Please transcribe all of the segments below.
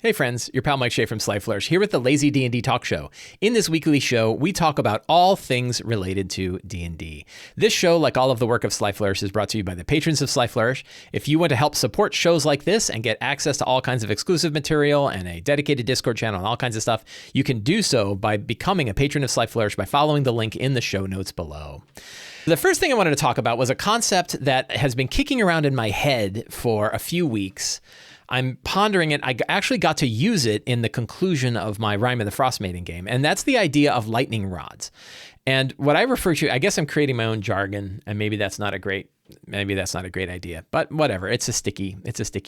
Hey friends, your pal Mike Shea from Flourish here with the Lazy D&D Talk Show. In this weekly show, we talk about all things related to D&D. This show, like all of the work of Flourish, is brought to you by the patrons of Flourish. If you want to help support shows like this and get access to all kinds of exclusive material and a dedicated Discord channel and all kinds of stuff, you can do so by becoming a patron of Flourish by following the link in the show notes below. The first thing I wanted to talk about was a concept that has been kicking around in my head for a few weeks. I'm pondering it. I actually got to use it in the conclusion of my Rime of the Frostmaiden game, and that's the idea of lightning rods. And what I refer to, I guess I'm creating my own jargon, and maybe that's not a great idea, but whatever. It's a sticky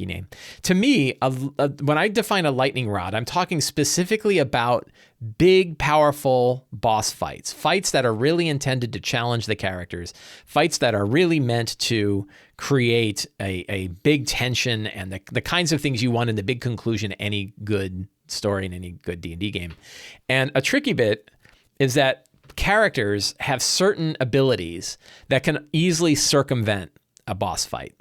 name. To me, when I define a lightning rod, I'm talking specifically about big, powerful boss fights that are really intended to challenge the characters, fights that are really meant to create a big tension and the kinds of things you want in the big conclusion of any good story in any good D&D game. And a tricky bit is that characters have certain abilities that can easily circumvent a boss fight.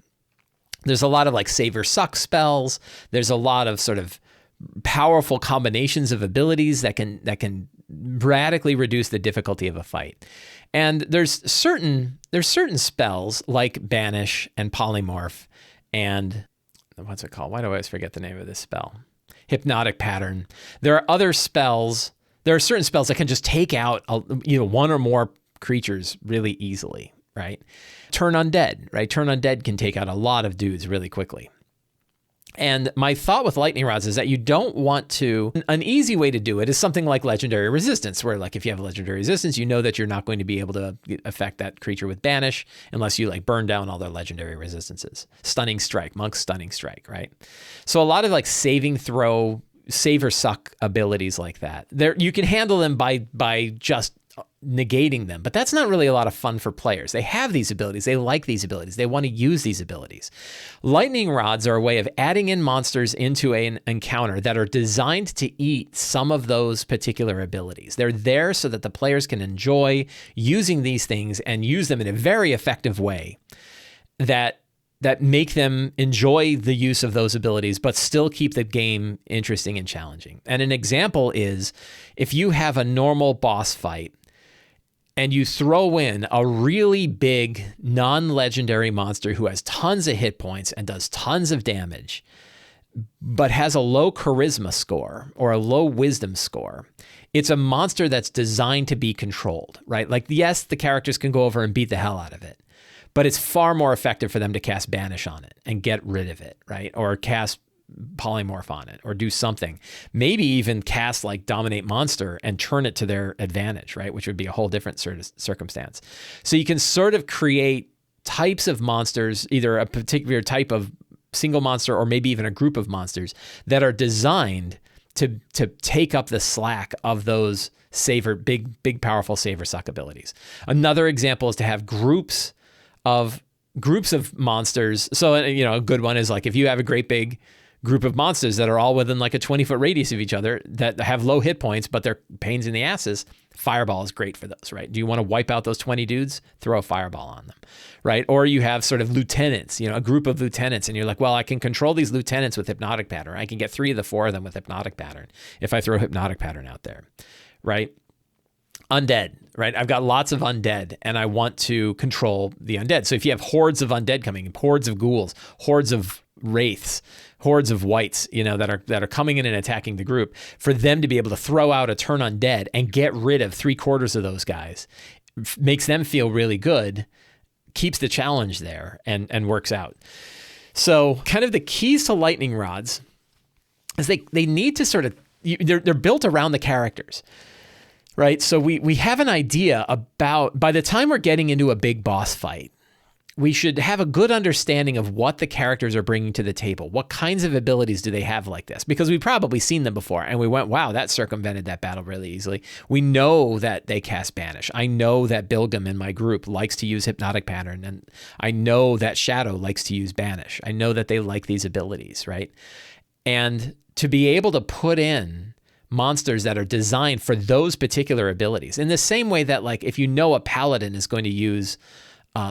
There's a lot of like save or suck spells. There's a lot of sort of powerful combinations of abilities that can radically reduce the difficulty of a fight. And there's certain spells like Banish and Polymorph and what's it called? Why do I always forget the name of this spell? Hypnotic Pattern. There are other spells. There are certain spells that can just take out one or more creatures really easily, right? Turn Undead, right? Turn Undead can take out a lot of dudes really quickly. And my thought with lightning rods is that you don't want to, an easy way to do it is something like legendary resistance, where like if you have legendary resistance, you know that you're not going to be able to affect that creature with Banish unless you like burn down all their legendary resistances. Stunning Strike, Monk's Stunning Strike, right? So a lot of like saving throw, save or suck abilities like that. You can handle them by just negating them, but that's not really a lot of fun for players. They have these abilities. They like these abilities. They want to use these abilities. Lightning rods are a way of adding in monsters into an encounter that are designed to eat some of those particular abilities. They're there so that the players can enjoy using these things and use them in a very effective way that make them enjoy the use of those abilities, but still keep the game interesting and challenging. And an example is if you have a normal boss fight and you throw in a really big non-legendary monster who has tons of hit points and does tons of damage, but has a low charisma score or a low wisdom score, it's a monster that's designed to be controlled, right? Like, yes, the characters can go over and beat the hell out of it, but it's far more effective for them to cast Banish on it and get rid of it, right? Or cast Polymorph on it or do something. Maybe even cast like Dominate Monster and turn it to their advantage, right? Which would be a whole different sort of circumstance. So you can sort of create types of monsters, either a particular type of single monster or maybe even a group of monsters that are designed to take up the slack of those big powerful save or suck abilities. Another example is to have groups of monsters. So, a good one is like if you have a great big group of monsters that are all within like a 20-foot radius of each other that have low hit points, but they're pains in the asses, Fireball is great for those, right? Do you want to wipe out those 20 dudes? Throw a Fireball on them, right? Or you have sort of lieutenants, a group of lieutenants, and you're like, well, I can control these lieutenants with Hypnotic Pattern. I can get 3 of the 4 of them with Hypnotic Pattern if I throw Hypnotic Pattern out there, right? Undead, right? I've got lots of undead and I want to control the undead. So if you have hordes of undead coming, hordes of ghouls, hordes of wraiths, hordes of wights, that are coming in and attacking the group, for them to be able to throw out a turn undead and get rid of 3/4 of those guys makes them feel really good, keeps the challenge there and works out. So kind of the keys to lightning rods is they need to sort of, they're built around the characters. Right, so we have an idea about, by the time we're getting into a big boss fight, we should have a good understanding of what the characters are bringing to the table. What kinds of abilities do they have like this? Because we've probably seen them before and we went, wow, that circumvented that battle really easily. We know that they cast Banish. I know that Bilgam in my group likes to use Hypnotic Pattern, and I know that Shadow likes to use Banish. I know that they like these abilities, right? And to be able to put in monsters that are designed for those particular abilities, in the same way that like if a paladin is going to use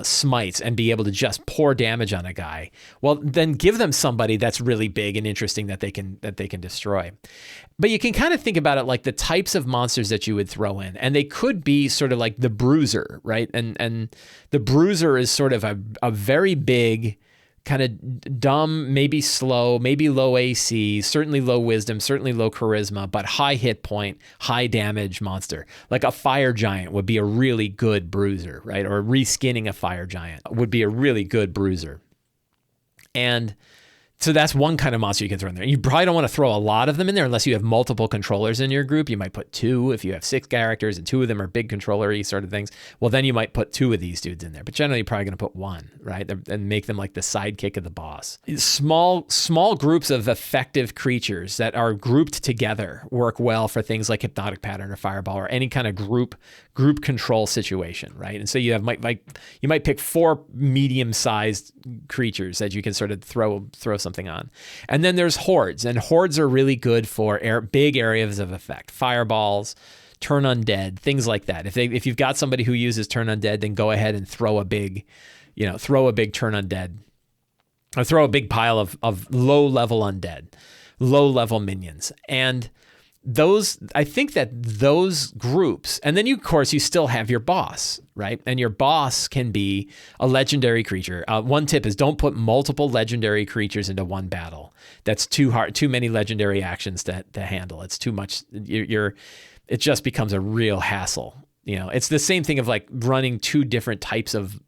smites and be able to just pour damage on a guy, well, then give them somebody that's really big and interesting that they can destroy. But you can kind of think about it like the types of monsters that you would throw in, and they could be sort of like the Bruiser, right? And the Bruiser is sort of a very big, kind of dumb, maybe slow, maybe low AC, certainly low wisdom, certainly low charisma, but high hit point, high damage monster. Like a fire giant would be a really good bruiser, right? Or reskinning a fire giant would be a really good bruiser. And so that's one kind of monster you can throw in there. You probably don't want to throw a lot of them in there unless you have multiple controllers in your group. You might put 2 if you have 6 characters and 2 of them are big controller-y sort of things. Well, then you might put 2 of these dudes in there. But generally, you're probably going to put 1, right? And make them like the sidekick of the boss. Small groups of effective creatures that are grouped together work well for things like Hypnotic Pattern or Fireball or any kind of group control situation, right? And so you might pick 4 medium-sized creatures that you can sort of throw something on. And then there's hordes, and hordes are really good for big areas of effect. Fireballs, turn undead, things like that. If you've got somebody who uses turn undead, then go ahead and throw a big turn undead, or throw a big pile of low-level undead, low-level minions. And I think that those groups, and then of course, you still have your boss, right? And your boss can be a legendary creature. One tip is don't put multiple legendary creatures into one battle. That's too hard, too many legendary actions to handle. It's too much. It just becomes a real hassle. It's the same thing of like running 2 different types of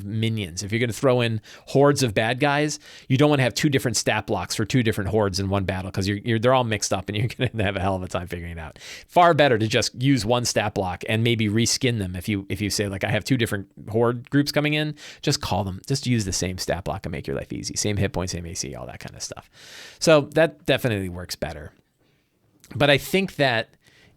minions. If you're going to throw in hordes of bad guys, you don't want to have 2 different stat blocks for 2 different hordes in one battle because they're all mixed up and you're going to have a hell of a time figuring it out. Far better to just use one stat block and maybe reskin them. If you say like I have 2 different horde groups coming in, just call them. Just use the same stat block and make your life easy. Same hit point, same AC, all that kind of stuff. So that definitely works better. But I think that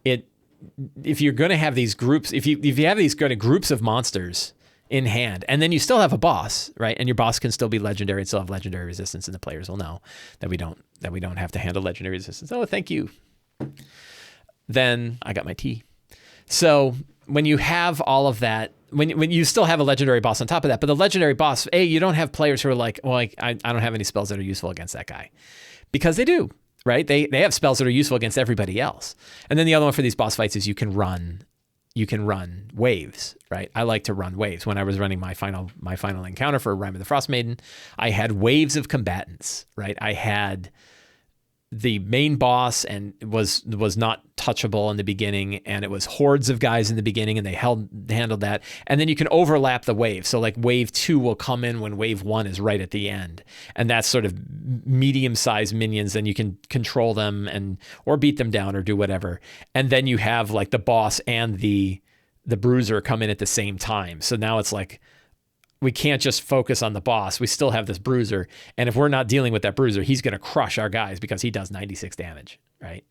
if you're going to have these groups, if you have these kind of groups of monsters in hand, and then you still have a boss, right? And your boss can still be legendary and still have legendary resistance, and the players will know that we don't have to handle legendary resistance. Oh, thank you. Then I got my tea. So when you have all of that, when you still have a legendary boss on top of that, but the legendary boss, you don't have players who are like, well, I don't have any spells that are useful against that guy, because they do, right? They have spells that are useful against everybody else. And then the other one for these boss fights is you can run waves, right? I like to run waves. When I was running my final encounter for Rime of the Frost Maiden, I had waves of combatants, right? I had the main boss and was not touchable in the beginning, and it was hordes of guys in the beginning, and they handled that. And then you can overlap the wave. So like wave 2 will come in when wave 1 is right at the end. And that's sort of medium-sized minions, and you can control them or beat them down or do whatever. And then you have like the boss and the bruiser come in at the same time. So now it's like, we can't just focus on the boss. We still have this bruiser. And if we're not dealing with that bruiser, he's going to crush our guys because he does 96 damage, right?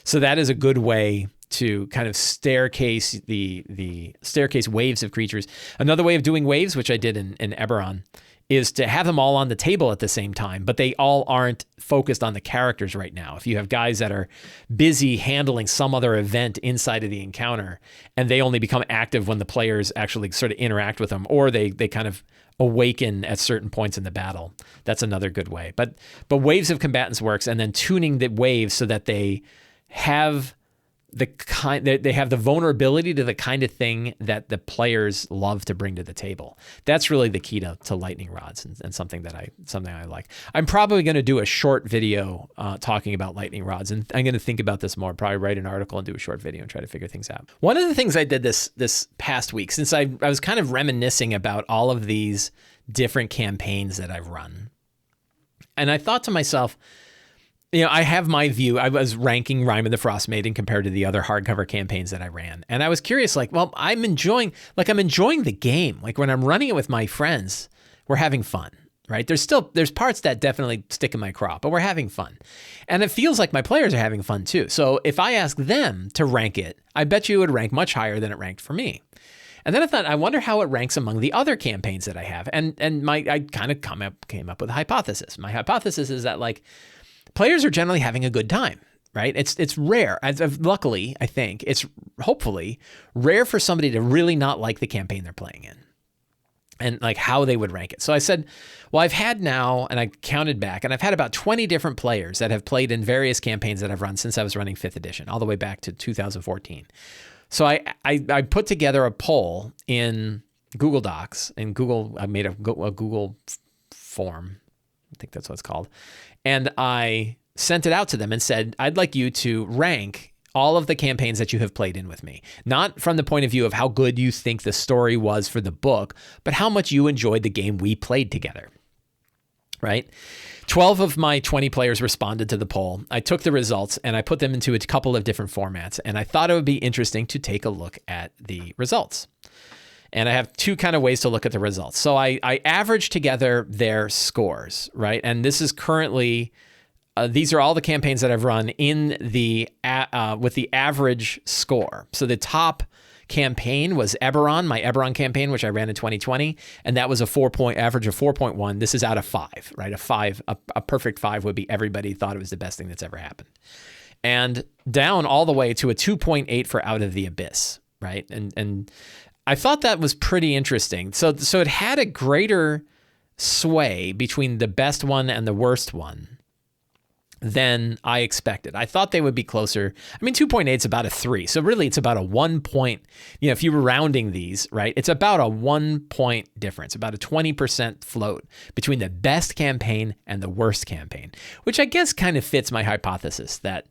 So that is a good way to kind of staircase the staircase waves of creatures. Another way of doing waves, which I did in Eberron, is to have them all on the table at the same time, but they all aren't focused on the characters right now. If you have guys that are busy handling some other event inside of the encounter, and they only become active when the players actually sort of interact with them, or they kind of awaken at certain points in the battle, that's another good way. But waves of combatants works, and then tuning the waves so that they have they have the vulnerability to the kind of thing that the players love to bring to the table. That's really the key to lightning rods, and something I like. I'm probably going to do a short video talking about lightning rods, and I'm going to think about this more, probably write an article and do a short video and try to figure things out. One of the things I did this past week, since I was kind of reminiscing about all of these different campaigns that I've run, and I thought to myself, I have my view. I was ranking Rime of the Frost Maiden compared to the other hardcover campaigns that I ran. And I was curious, I'm enjoying the game. Like when I'm running it with my friends, we're having fun, right? There's parts that definitely stick in my craw, but we're having fun. And it feels like my players are having fun too. So if I ask them to rank it, I bet you it would rank much higher than it ranked for me. And then I thought, I wonder how it ranks among the other campaigns that I have. And I kind of came up with a hypothesis. My hypothesis is that players are generally having a good time, right? It's rare. Luckily, I think it's hopefully rare for somebody to really not like the campaign they're playing in. and like how they would rank it. So I said, well, I've had now, and I counted back, and I've had about 20 different players that have played in various campaigns that I've run since I was running 5th edition, all the way back to 2014. So I put together a poll in Google Docs, and I made a Google form, I think that's what it's called, and I sent it out to them and said, I'd like you to rank all of the campaigns that you have played in with me, not from the point of view of how good you think the story was for the book, but how much you enjoyed the game we played together, right? 12 of my 20 players responded to the poll. I took the results and I put them into a couple of different formats, and I thought it would be interesting to take a look at the results. And I have two kind of ways to look at the results. So I averaged together their scores, right? And this is currently... these are all the campaigns that I've run in the with the average score. So the top campaign was Eberron, my Eberron campaign, which I ran in 2020, and that was a 4-point average of 4.1. This is out of 5, right? A perfect 5 would be everybody thought it was the best thing that's ever happened, and down all the way to a 2.8 for Out of the Abyss, right? And I thought that was pretty interesting. So it had a greater sway between the best one and the worst one than I expected. I thought they would be closer. I mean, 2.8 is about a 3. So really it's about a 1 point, if you were rounding these, right? It's about a 1 point difference, about a 20% float between the best campaign and the worst campaign, which I guess kind of fits my hypothesis that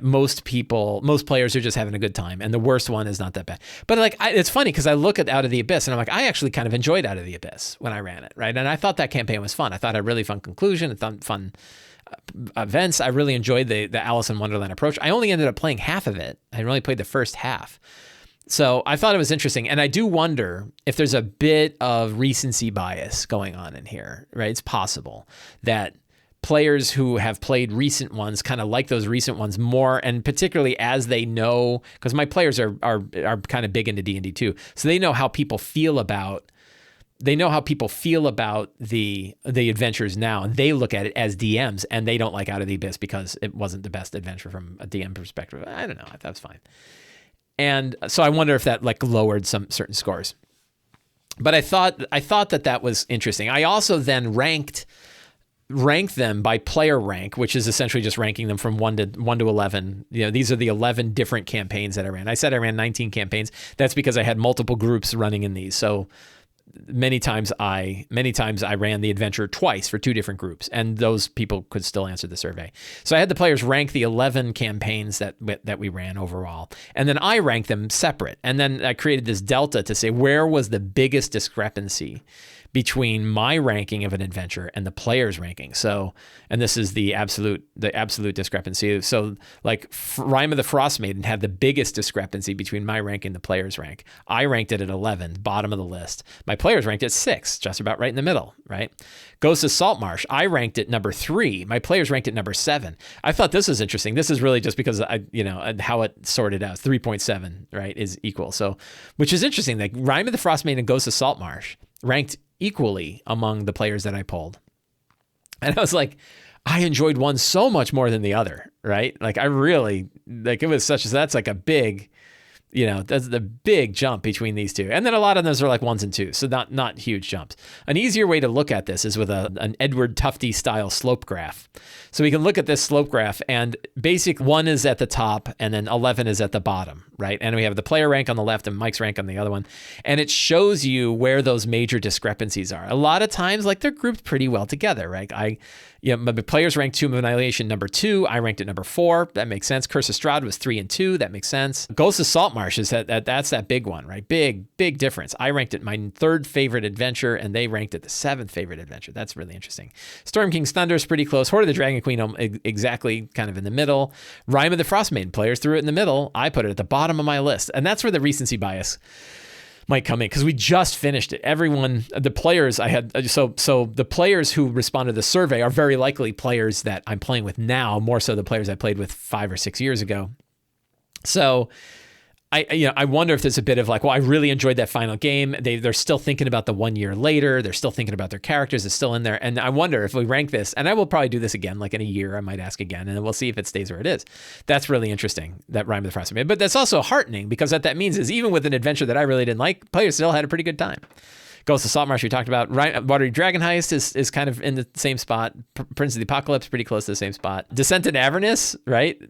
most players are just having a good time and the worst one is not that bad. But it's funny because I look at Out of the Abyss and I'm like, I actually kind of enjoyed Out of the Abyss when I ran it, right? And I thought that campaign was fun. I thought it had a really fun conclusion, fun events. I really enjoyed the Alice in Wonderland approach. I only ended up playing half of it. I only played the first half. So I thought it was interesting. And I do wonder if there's a bit of recency bias going on in here, right? It's possible that players who have played recent ones kind of like those recent ones more, and particularly as they know, because my players are kind of big into D&D too, so they know how people feel about the adventures now, and they look at it as DMs, and they don't like Out of the Abyss because it wasn't the best adventure from a DM perspective. I don't know. I thought it was fine. And so I wonder if that lowered some certain scores. But I thought that was interesting. I also then ranked them by player rank, which is essentially just ranking them from 1 to 11. These are the 11 different campaigns that I ran. I said I ran 19 campaigns. That's because I had multiple groups running in these. So many times I ran the adventure twice for 2 different groups, and those people could still answer the survey. So I had the players rank the 11 campaigns that we ran overall, and then I ranked them separate. And then I created this delta to say where was the biggest discrepancy between my ranking of an adventure and the player's ranking. So, and this is the absolute discrepancy. So Rime of the Frost Maiden had the biggest discrepancy between my rank and the player's rank. I ranked it at 11, bottom of the list. My players ranked it 6, just about right in the middle, right? Ghost of Saltmarsh, I ranked it number 3. My players ranked it number 7. I thought this was interesting. This is really just because how it sorted out. 3.7, right, is equal. So, which is interesting. Like Rime of the Frost Maiden and Ghost of Saltmarsh ranked equally among the players that I polled. And I was like, I enjoyed one so much more than the other, right? Like I really, it was that's like a big, that's the big jump between these two. And then a lot of those are like 1s and 2s, so not huge jumps. An easier way to look at this is with an Edward Tufte style slope graph. So we can look at this slope graph, and basic 1 is at the top and then 11 is at the bottom, right? And we have the player rank on the left and Mike's rank on the other one. And it shows you where those major discrepancies are. A lot of times, they're grouped pretty well together, right? My players ranked Tomb of Annihilation number 2. I ranked it number 4. That makes sense. Curse of Strahd was 3 and 2. That makes sense. Ghost of Saltmarsh is that's that big one, right? Big difference. I ranked it my 3rd favorite adventure, and they ranked it the 7th favorite adventure. That's really interesting. Storm King's Thunder is pretty close. Hoard of the Dragon Queen exactly kind of in the middle. Rime of the Frost Maiden, players threw it in the middle. I put it at the bottom of my list, and that's where the recency bias might come in, because we just finished it. The players I had, so the players who responded to the survey are very likely players that I'm playing with now, more so the players I played with 5 or 6 years ago. So I wonder if there's a bit of I really enjoyed that final game. They're still thinking about the 1 year later. They're still thinking about their characters. It's still in there. And I wonder if we rank this, and I will probably do this again, in a year, I might ask again, and we'll see if it stays where it is. That's really interesting, that Rime of the Frost Maiden. But that's also heartening, because what that means is even with an adventure that I really didn't like, players still had a pretty good time. Ghost of Saltmarsh we talked about. Watery Dragon Heist is kind of in the same spot. Prince of the Apocalypse, pretty close to the same spot. Descent in Avernus, right?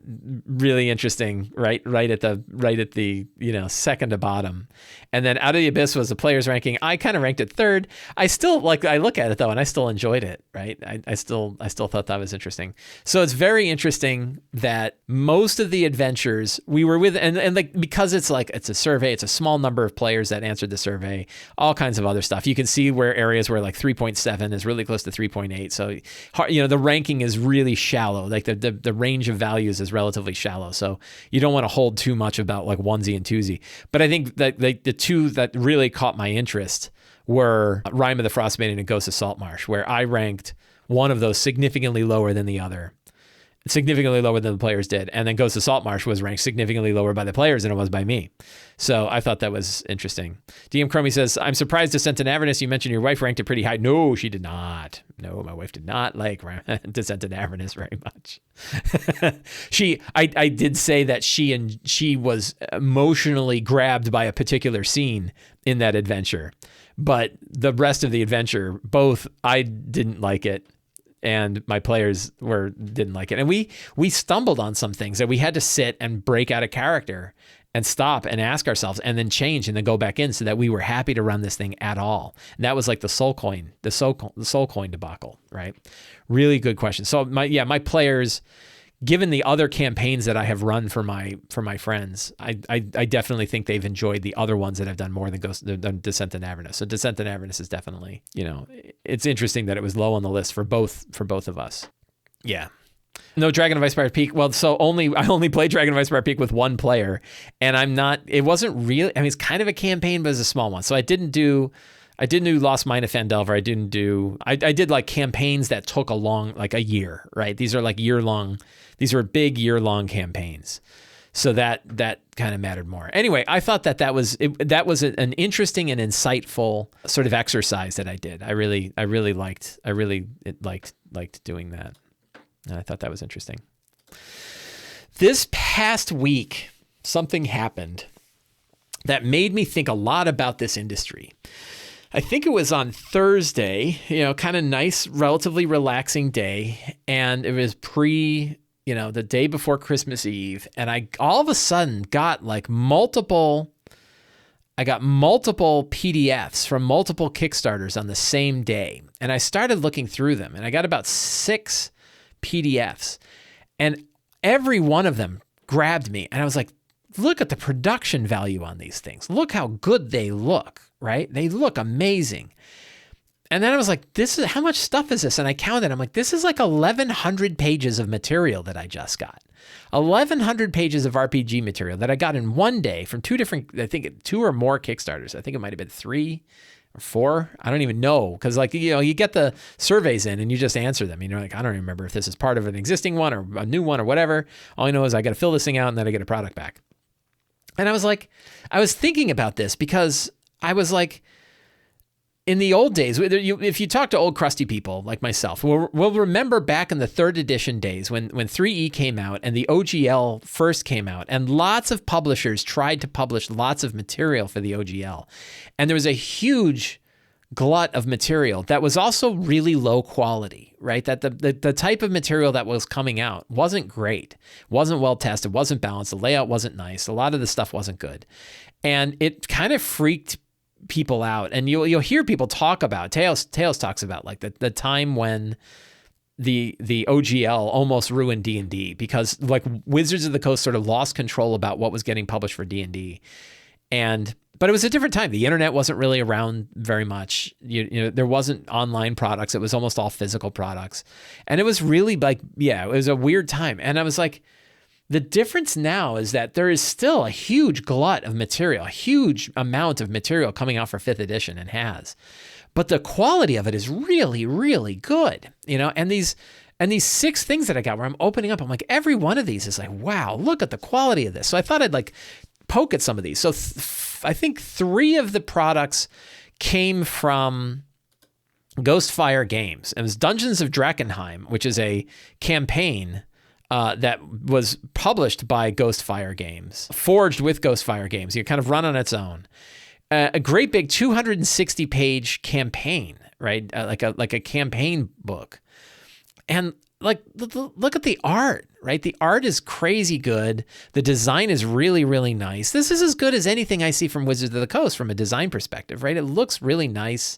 Really interesting, right at the second to bottom. And then Out of the Abyss was the players ranking. I kind of ranked it third. I look at it though, and I still enjoyed it, right? I still thought that was interesting. So it's very interesting that most of the adventures we were with, and like, because it's a survey, it's a small number of players that answered the survey, all kinds of other stuff. You can see where areas where like 3.7 is really close to 3.8. So, the ranking is really shallow. Like the range of values is relatively shallow. So you don't want to hold too much about like onesie and twosie. But I think that the two that really caught my interest were Rime of the Frostmaiden and Ghost of Saltmarsh, where I ranked one of those significantly lower than the other. Significantly lower than the players did. And then Ghost of Saltmarsh was ranked significantly lower by the players than it was by me. So I thought that was interesting. DM Chromie says, I'm surprised Descent in Avernus, you mentioned your wife ranked it pretty high. No, she did not. No, my wife did not like Descent in Avernus very much. I did say that she was emotionally grabbed by a particular scene in that adventure. But the rest of the adventure, both I didn't like it, and my players didn't like it. And we stumbled on some things that we had to sit and break out of character and stop and ask ourselves and then change and then go back in so that we were happy to run this thing at all. And that was like the soul coin debacle, right? Really good question. So my players, given the other campaigns that I have run for my friends, I definitely think they've enjoyed the other ones that I've done more than Descent in Avernus. So Descent in Avernus is definitely, it's interesting that it was low on the list for both of us. Yeah. No Dragon of Icespire Peak. Well, I only played Dragon of Icespire Peak with one player, and it wasn't really, it's kind of a campaign, but it's a small one. So I didn't do Lost Mine of Phandelver. I did like campaigns that took like a year, right? These are like these were big year-long campaigns. So that kind of mattered more. Anyway, I thought that was an interesting and insightful sort of exercise that I did. I really liked doing that. And I thought that was interesting. This past week, something happened that made me think a lot about this industry. I think it was on Thursday, kind of nice, relatively relaxing day. And it was the day before Christmas Eve. And I all of a sudden got multiple PDFs from multiple Kickstarters on the same day. And I started looking through them, and I got about 6 PDFs, and every one of them grabbed me. And I was like, look at the production value on these things. Look how good they look, right? They look amazing. And then I was like, how much stuff is this? And I counted. I'm like, this is like 1,100 pages of material that I just got. 1,100 pages of RPG material that I got in one day from 2 or more Kickstarters. I think it might have been 3 or 4. I don't even know. Because you get the surveys in and you just answer them. You're like, I don't remember if this is part of an existing one or a new one or whatever. All I know is I got to fill this thing out and then I get a product back. And I was thinking about this because I was like, in the old days, if you talk to old crusty people like myself, we'll remember back in the 3rd edition days when 3E came out and the OGL first came out, and lots of publishers tried to publish lots of material for the OGL. And there was a huge glut of material that was also really low quality, right? That the type of material that was coming out wasn't great, wasn't well tested, wasn't balanced, the layout wasn't nice, a lot of the stuff wasn't good. And it kind of freaked people out. And you'll hear people talk about, Tails talks about like the time when the OGL almost ruined D&D because like Wizards of the Coast sort of lost control about what was getting published for D&D. But it was a different time. The internet wasn't really around very much. There wasn't online products. It was almost all physical products. And it was really it was a weird time. And I was like, the difference now is that there is still a huge glut of material, a huge amount of material coming out for 5th edition and has. But the quality of it is really, really good. And these 6 things that I got where I'm opening up, I'm like, every one of these is like, wow, look at the quality of this. So I thought I'd poke at some of these. So I think 3 of the products came from Ghostfire Games. It was Dungeons of Drakkenheim, which is a campaign that was published by Ghostfire Games, forged with Ghostfire Games. You kind of run on its own. a great big 260-page campaign, right? Like a campaign book. And like, look at the art, right? The art is crazy good. The design is really, really nice. This is as good as anything I see from Wizards of the Coast from a design perspective, right? It looks really nice,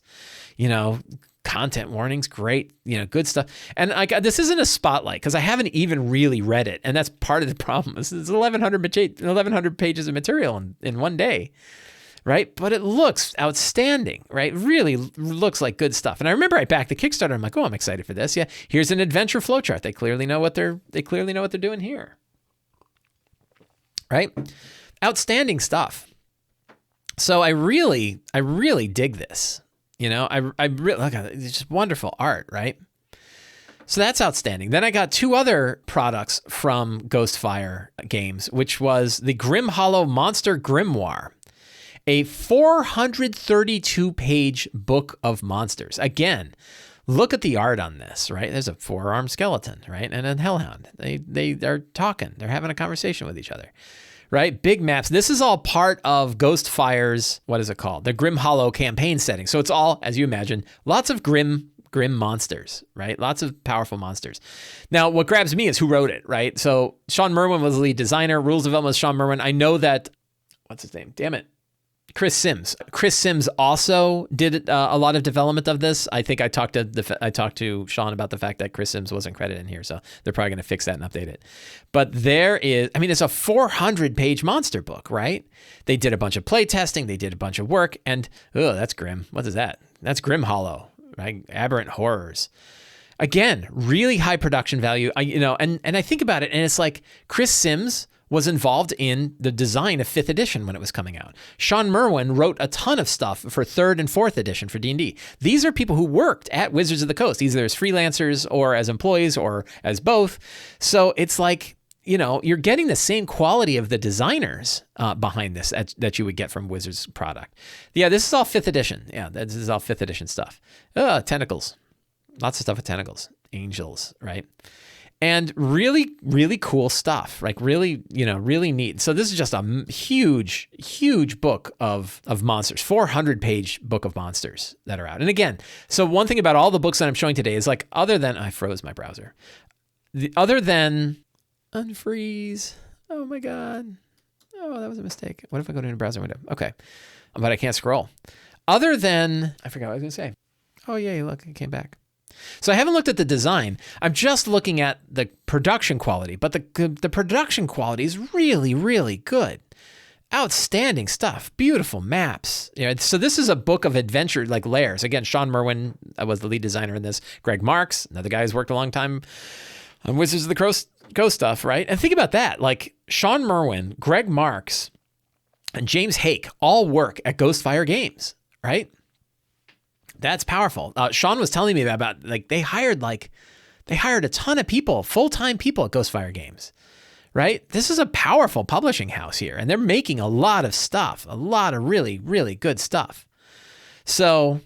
content warnings, great, good stuff. And this isn't a spotlight because I haven't even really read it. And that's part of the problem. This is 1,100 pages of material in one day. Right? But it looks outstanding, right? Really looks like good stuff. And I remember I backed the Kickstarter. I'm like, oh, I'm excited for this. Yeah. Here's an adventure flowchart. They clearly know what they're doing here. Right? Outstanding stuff. So I really dig this. I really look at it. It's just wonderful art, right? So that's outstanding. Then I got two other products from Ghostfire Games, which was the Grim Hollow Monster Grimoire. A 432-page book of monsters. Again, look at the art on this, right? There's a 4-armed skeleton, right? And a hellhound. They're talking. They're having a conversation with each other, right? Big maps. This is all part of Ghostfire's, what is it called? The Grim Hollow campaign setting. So it's all, as you imagine, lots of grim monsters, right? Lots of powerful monsters. Now, what grabs me is who wrote it, right? So Sean Merwin was the lead designer. Rules development was Sean Merwin. I know that, what's his name? Damn it. Chris Sims. Chris Sims also did a lot of development of this. I think I talked to Sean about the fact that Chris Sims wasn't credited in here, so they're probably going to fix that and update it. But it's a 400-page monster book, right? They did a bunch of play testing, they did a bunch of work, and that's grim. What is that? That's Grim Hollow, right? Aberrant horrors. Again, really high production value. And I think about it, and it's like Chris Sims was involved in the design of 5th edition when it was coming out. Sean Merwin wrote a ton of stuff for 3rd and 4th edition for D&D. These are people who worked at Wizards of the Coast, either as freelancers or as employees or as both. So it's like, you're getting the same quality of the designers behind this that you would get from Wizards product. Yeah, this is all 5th edition. Yeah, this is all 5th edition stuff. Tentacles. Lots of stuff with tentacles. Angels, right? And really, really cool stuff, like really neat. So this is just a huge, huge book of monsters, 400-page book of monsters that are out. And again, so one thing about all the books that I'm showing today is like, I froze my browser. Other than unfreeze. Oh my God. Oh, that was a mistake. What if I go to a browser window? Okay. But I can't scroll. Other than, I forgot what I was going to say. Oh yeah, look, it came back. So I haven't looked at the design. I'm just looking at the production quality, but the production quality is really, really good. Outstanding stuff. Beautiful maps. So this is a book of adventure like Lairs. Again, Sean Merwin was the lead designer in this. Greg Marks, another guy who's worked a long time on Wizards of the Coast stuff, right? And think about that. Like Sean Merwin, Greg Marks, and James Hake all work at Ghostfire Games, right? That's powerful. Sean was telling me about like they hired a ton of people, full-time people at Ghostfire Games, right? This is a powerful publishing house here, and they're making a lot of stuff, a lot of really, really good stuff. So,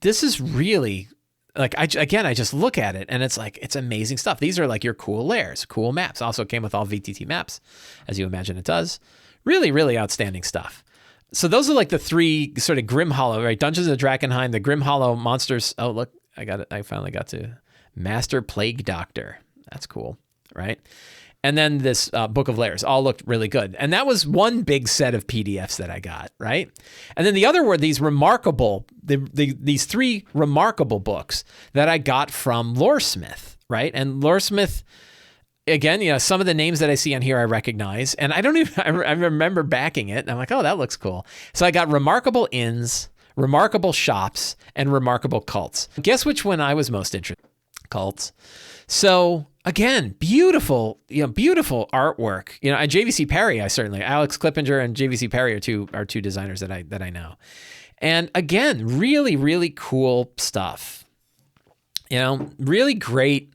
this is really like I just look at it and it's like it's amazing stuff. These are like your cool Lairs, cool maps. Also came with all VTT maps, as you imagine it does. Really, really outstanding stuff. So those are like the 3 sort of Grim Hollow, right? Dungeons of Drakkenheim, the Grim Hollow monsters. Oh, look, I got it. I finally got to Master Plague Doctor. That's cool, right? And then this Book of Lairs all looked really good. And that was one big set of PDFs that I got, right? And then the other were these these 3 remarkable books that I got from Loresmith, right? And Loresmith, again, some of the names that I see on here I recognize, and I remember backing it, and I'm like, oh, that looks cool. So I got Remarkable Inns, Remarkable Shops, and Remarkable Cults. Guess which one I was most interested in? Cults. So again, beautiful artwork. At JVC Perry, Alex Clippinger and JVC Perry are two designers that I know. And again, really, really cool stuff. Really great.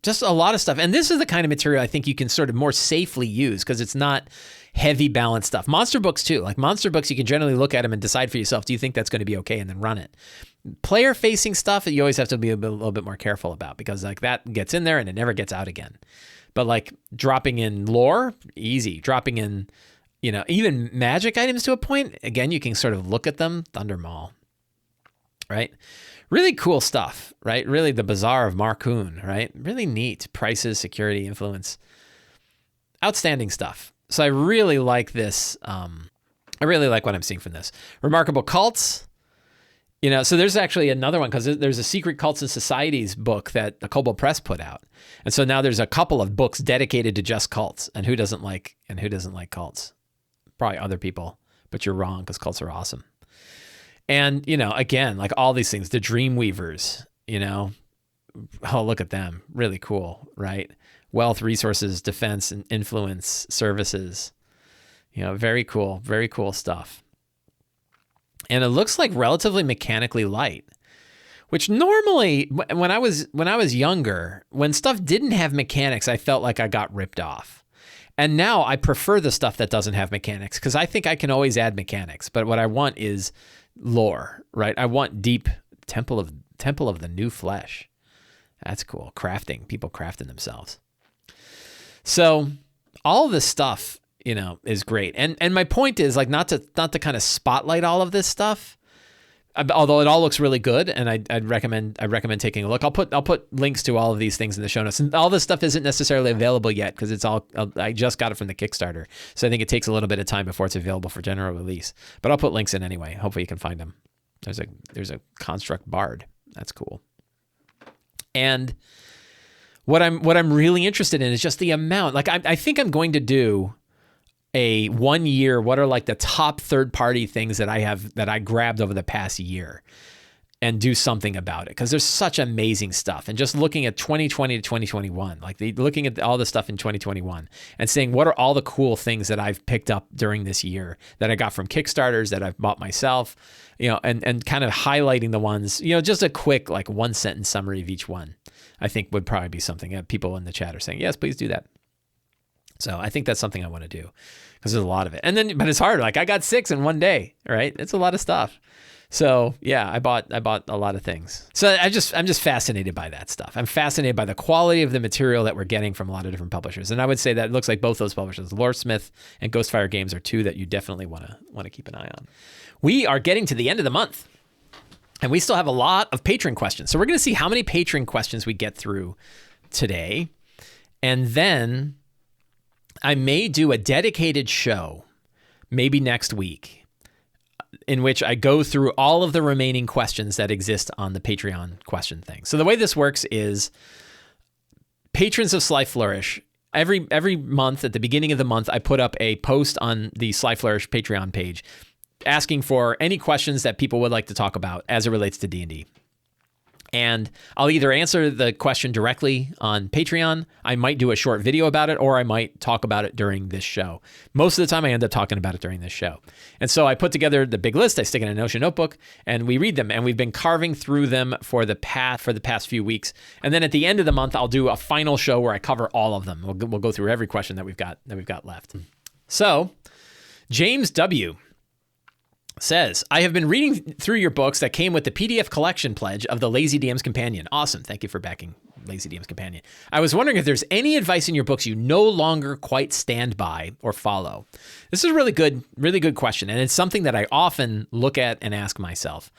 Just a lot of stuff. And this is the kind of material I think you can sort of more safely use because it's not heavy balance stuff. Monster books too. Like monster books, you can generally look at them and decide for yourself, do you think that's going to be okay? And then run it. Player facing stuff, you always have to be a little bit more careful about because like that gets in there and it never gets out again. But like dropping in lore, easy. Dropping in, even magic items to a point. Again, you can sort of look at them. Thunder Maul, right? Really cool stuff, right? Really the Bazaar of Markoon, right? Really neat. Prices, security, influence. Outstanding stuff. So I really like this. I really like what I'm seeing from this. Remarkable Cults. So there's actually another one because there's a Secret Cults and Societies book that the Kobold Press put out. And so now there's a couple of books dedicated to just cults. And who doesn't like cults? Probably other people, but you're wrong because cults are awesome. And, again, like all these things, the Dreamweavers, oh, look at them. Really cool, right? Wealth, resources, defense, and influence, services. Very cool stuff. And it looks like relatively mechanically light, which normally when I was younger, when stuff didn't have mechanics, I felt like I got ripped off. And now I prefer the stuff that doesn't have mechanics because I think I can always add mechanics. But what I want is lore, right? I want deep Temple of the New Flesh. That's cool. Crafting, people crafting themselves. So all this stuff, is great. And my point is like not to kind of spotlight all of this stuff, although it all looks really good, and I'd recommend taking a look. I'll put links to all of these things in the show notes. And all this stuff isn't necessarily available yet because I just got it from the Kickstarter, so I think it takes a little bit of time before it's available for general release. But I'll put links in anyway. Hopefully you can find them. There's a construct bard. That's cool. And what I'm really interested in is just the amount. Like I think I'm going to do a 1 year, what are like the top third-party things that I grabbed over the past year and do something about it. Because there's such amazing stuff. And just looking at 2020 to 2021, looking at all the stuff in 2021 and saying, what are all the cool things that I've picked up during this year that I got from Kickstarters, that I've bought myself, and kind of highlighting the ones, just a quick, like 1-sentence summary of each one, I think would probably be something. People in the chat are saying, yes, please do that. So I think that's something I want to do because there's a lot of it. But it's hard. Like I got 6 in one day, right? It's a lot of stuff. So yeah, I bought a lot of things. So I'm just fascinated by that stuff. I'm fascinated by the quality of the material that we're getting from a lot of different publishers. And I would say that it looks like both those publishers, Loresmith and Ghostfire Games, are two that you definitely want to keep an eye on. We are getting to the end of the month, and we still have a lot of patron questions. So we're going to see how many patron questions we get through today. And then I may do a dedicated show, maybe next week, in which I go through all of the remaining questions that exist on the Patreon question thing. So the way this works is patrons of Sly Flourish, every month at the beginning of the month, I put up a post on the Sly Flourish Patreon page asking for any questions that people would like to talk about as it relates to D&D. And I'll either answer the question directly on Patreon, I might do a short video about it, or I might talk about it during this show. Most of the time I end up talking about it during this show. And so I put together the big list, I stick it in a Notion notebook, and we read them. And we've been carving through them for the past few weeks. And then at the end of the month, I'll do a final show where I cover all of them. We'll go through every question that we've got left. So James W. says, I have been reading through your books that came with the PDF collection pledge of the Lazy DM's Companion. Awesome. Thank you for backing Lazy DM's Companion. I was wondering if there's any advice in your books you no longer quite stand by or follow. This is a really good question. And it's something that I often look at and ask myself.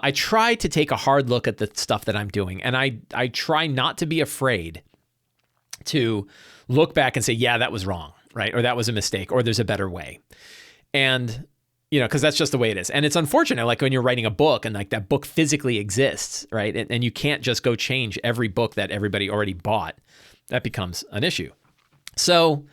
I try to take a hard look at the stuff that I'm doing. And I try not to be afraid to look back and say, yeah, that was wrong, right? Or that was a mistake, or there's a better way. And because that's just the way it is. And it's unfortunate, like when you're writing a book and like that book physically exists, right? And you can't just go change every book that everybody already bought. That becomes an issue. So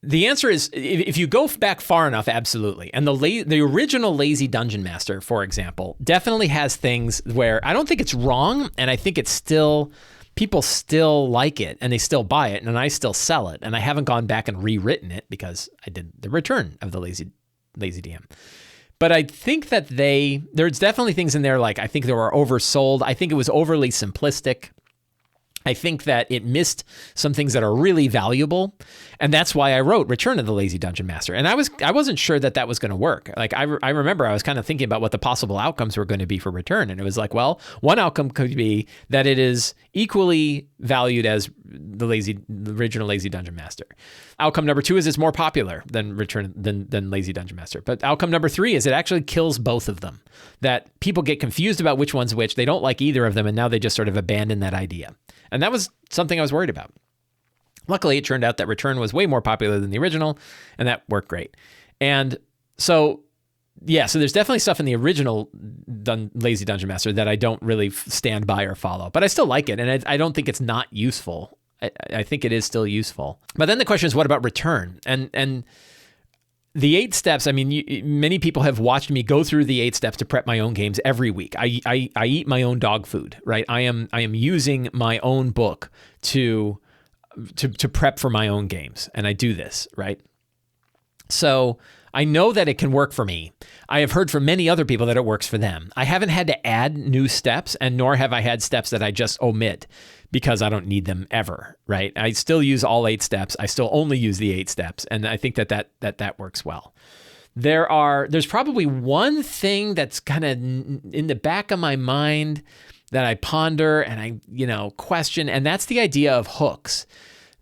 the answer is, if you go back far enough, absolutely. And the original Lazy Dungeon Master, for example, definitely has things where I don't think it's wrong, and I think it's still, people still like it and they still buy it, and I still sell it. And I haven't gone back and rewritten it because I did the return of the Lazy DM. But I think that there's definitely things in there, like I think they were oversold. I think it was overly simplistic. I think that it missed some things that are really valuable. And that's why I wrote Return of the Lazy Dungeon Master. And I wasn't sure that was going to work. Like I remember I was kind of thinking about what the possible outcomes were going to be for Return. And it was like, well, one outcome could be that it is equally valued as the original Lazy Dungeon Master. Outcome number 2 is it's more popular than Lazy Dungeon Master. But outcome number 3 is it actually kills both of them. That people get confused about which one's which. They don't like either of them, and now they just sort of abandon that idea. And that was something I was worried about. Luckily, it turned out that Return was way more popular than the original, and that worked great. And so, yeah, so there's definitely stuff in the original Lazy Dungeon Master that I don't really stand by or follow, but I still like it, and I don't think it's not useful. I think it is still useful. But then the question is, what about Return? And the 8 steps, I mean, many people have watched me go through the 8 steps to prep my own games every week. I eat my own dog food, right? I am using my own book to prep for my own games, and I do this, right? So I know that it can work for me. I have heard from many other people that it works for them. I haven't had to add new steps, and nor have I had steps that I just omit because I don't need them ever, right? I still use all 8 steps. I still only use the 8 steps, and I think that works well. There's probably one thing that's kind of in the back of my mind that I ponder and I, question, and that's the idea of hooks.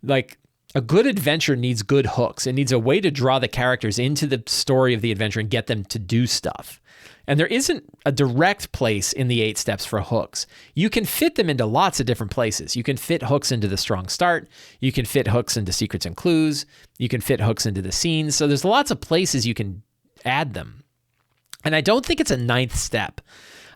Like, a good adventure needs good hooks. It needs a way to draw the characters into the story of the adventure and get them to do stuff. And there isn't a direct place in the 8 steps for hooks. You can fit them into lots of different places. You can fit hooks into the strong start. You can fit hooks into secrets and clues. You can fit hooks into the scenes. So there's lots of places you can add them. And I don't think it's a 9th step.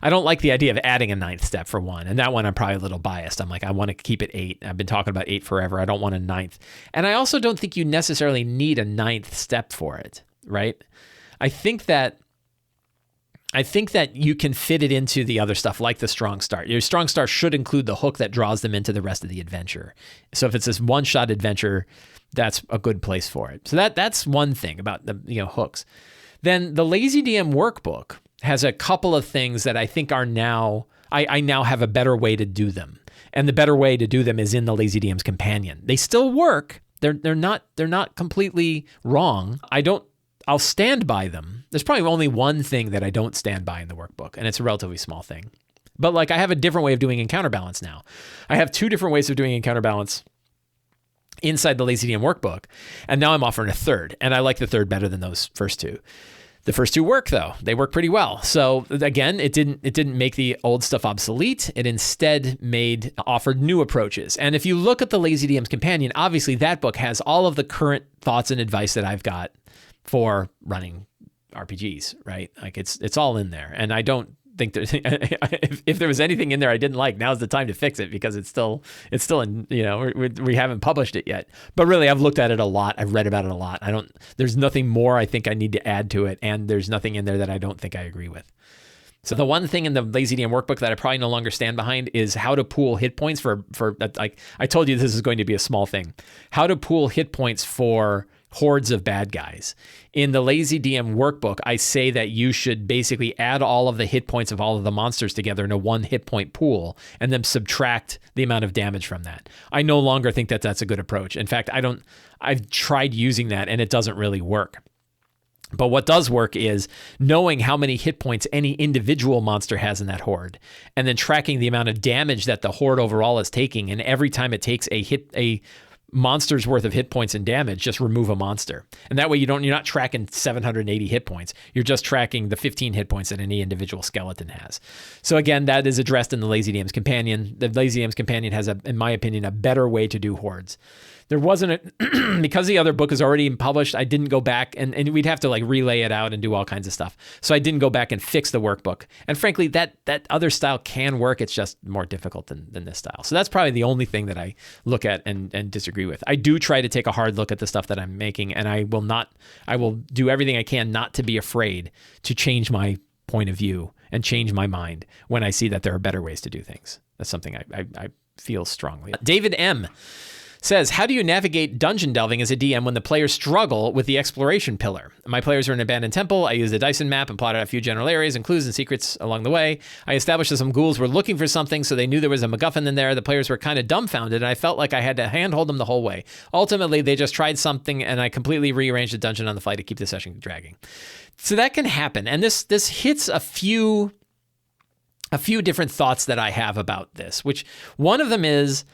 I don't like the idea of adding a 9th step for one. And that one, I'm probably a little biased. I'm like, I want to keep it 8. I've been talking about 8 forever. I don't want a 9th. And I also don't think you necessarily need a 9th step for it, right? I think that you can fit it into the other stuff, like the strong start. Your strong start should include the hook that draws them into the rest of the adventure. So if it's this one-shot adventure, that's a good place for it. So that's one thing about the hooks. Then the Lazy DM workbook has a couple of things that I think are now, I now have a better way to do them. And the better way to do them is in the Lazy DM's companion. They still work. They're not completely wrong. I'll stand by them. There's probably only one thing that I don't stand by in the workbook, and it's a relatively small thing. But like, I have a different way of doing encounter balance now. I have 2 different ways of doing encounter balance inside the Lazy DM workbook, and now I'm offering a 3rd, and I like the 3rd better than those first 2. The first 2 work, though. They work pretty well. So again, it didn't make the old stuff obsolete. It instead offered new approaches. And if you look at the Lazy DM's companion, obviously that book has all of the current thoughts and advice that I've got for running RPGs, right? Like, it's all in there. And I don't think there's if there was anything in there I didn't like, now's the time to fix it, because it's still in, we haven't published it yet. But really, I've looked at it a lot. I've read about it a lot. There's nothing more I think I need to add to it, and there's nothing in there that I don't think I agree with. So the one thing in the Lazy DM workbook that I probably no longer stand behind is how to pool hit points for like, I told you this is going to be a small thing. How to pool hit points for hordes of bad guys. In the Lazy DM workbook, I say that you should basically add all of the hit points of all of the monsters together in a 1 hit point pool, and then subtract the amount of damage from that. I no longer think that that's a good approach. In fact, I've tried using that, and it doesn't really work. But what does work is knowing how many hit points any individual monster has in that horde, and then tracking the amount of damage that the horde overall is taking. And every time it takes a monster's worth of hit points and damage, just remove a monster. And that way you're not tracking 780 hit points. You're just tracking the 15 hit points that any individual skeleton has. So again, that is addressed in the Lazy DM's companion. The Lazy DM's companion has, in my opinion, a better way to do hordes. There wasn't because the other book is already published, I didn't go back and we'd have to like relay it out and do all kinds of stuff. So I didn't go back and fix the workbook. And frankly, that other style can work. It's just more difficult than this style. So that's probably the only thing that I look at and disagree with. I do try to take a hard look at the stuff that I'm making, and I will do everything I can not to be afraid to change my point of view and change my mind when I see that there are better ways to do things. That's something I feel strongly. David M. says, how do you navigate dungeon delving as a DM when the players struggle with the exploration pillar? My players are in an abandoned temple. I used a Dyson map and plotted out a few general areas and clues and secrets along the way. I established that some ghouls were looking for something, so they knew there was a MacGuffin in there. The players were kind of dumbfounded, and I felt like I had to handhold them the whole way. Ultimately, they just tried something, and I completely rearranged the dungeon on the fly to keep the session dragging. So that can happen, and this hits a few different thoughts that I have about this, which one of them is,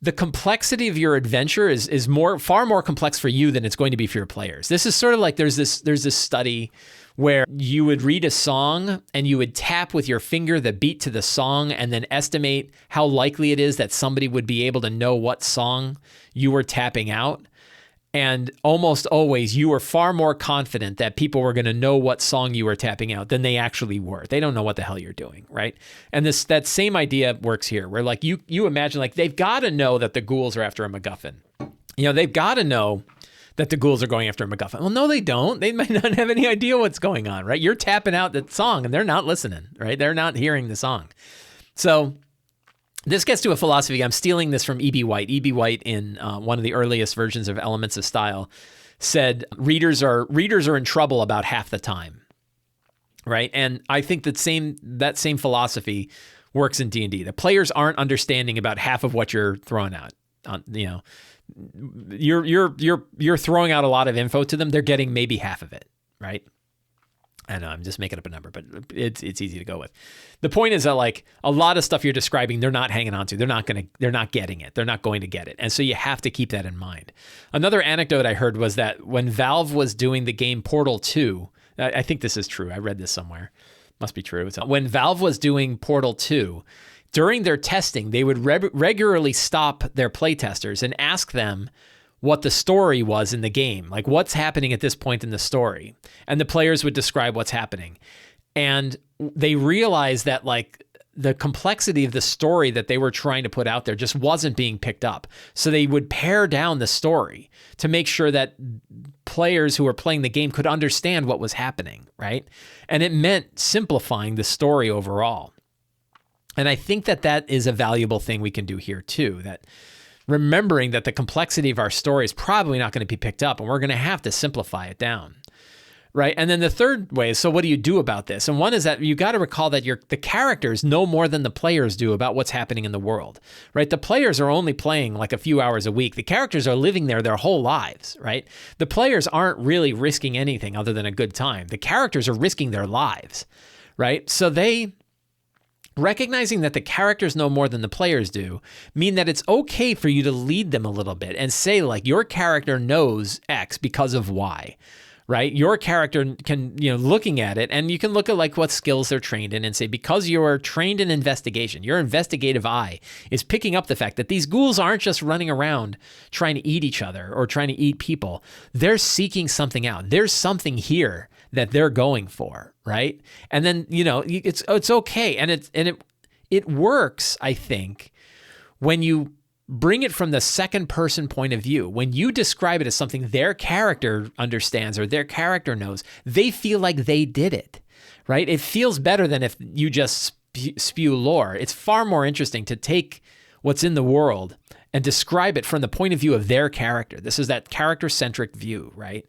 the complexity of your adventure is far more complex for you than it's going to be for your players. This is sort of like there's this study where you would read a song and you would tap with your finger the beat to the song and then estimate how likely it is that somebody would be able to know what song you were tapping out. And almost always you were far more confident that people were going to know what song you were tapping out than they actually were. They don't know what the hell you're doing, right? And that same idea works here, where like you imagine like they've got to know that the ghouls are after a MacGuffin. They've got to know that the ghouls are going after a MacGuffin. Well, no, they don't. They might not have any idea what's going on, right? You're tapping out the song and they're not listening, right? They're not hearing the song. So this gets to a philosophy. I'm stealing this from E.B. White. E.B. White, in one of the earliest versions of Elements of Style, said readers are in trouble about half the time, right? And I think that same philosophy works in D&D. The players aren't understanding about half of what you're throwing out. You're throwing out a lot of info to them. They're getting maybe half of it, right? I know I'm just making up a number, but it's easy to go with. The point is that like a lot of stuff you're describing, they're not hanging on to. They're not getting it. They're not going to get it. And so you have to keep that in mind. Another anecdote I heard was that when Valve was doing the game Portal 2, I think this is true. I read this somewhere. Must be true. When Valve was doing Portal 2, during their testing, they would regularly stop their playtesters and ask them what the story was in the game, like what's happening at this point in the story. And the players would describe what's happening. And they realized that like the complexity of the story that they were trying to put out there just wasn't being picked up. So they would pare down the story to make sure that players who were playing the game could understand what was happening, right? And it meant simplifying the story overall. And I think that is a valuable thing we can do here too, that remembering that the complexity of our story is probably not going to be picked up and we're going to have to simplify it down, right? And then the third way is, so what do you do about this? And one is that you got to recall that the characters know more than the players do about what's happening in the world, right? The players are only playing like a few hours a week. The characters are living there their whole lives, right? The players aren't really risking anything other than a good time. The characters are risking their lives, right? So recognizing that the characters know more than the players do mean that it's okay for you to lead them a little bit and say like your character knows X because of Y, right? Your character can, looking at it, and you can look at like what skills they're trained in and say, because you're trained in investigation, your investigative eye is picking up the fact that these ghouls aren't just running around trying to eat each other or trying to eat people. They're seeking something out. There's something here that they're going for, right? And then, it's okay. And it works, I think, when you bring it from the second person point of view. When you describe it as something their character understands or their character knows, they feel like they did it, right? It feels better than if you just spew lore. It's far more interesting to take what's in the world and describe it from the point of view of their character. This is that character-centric view, right?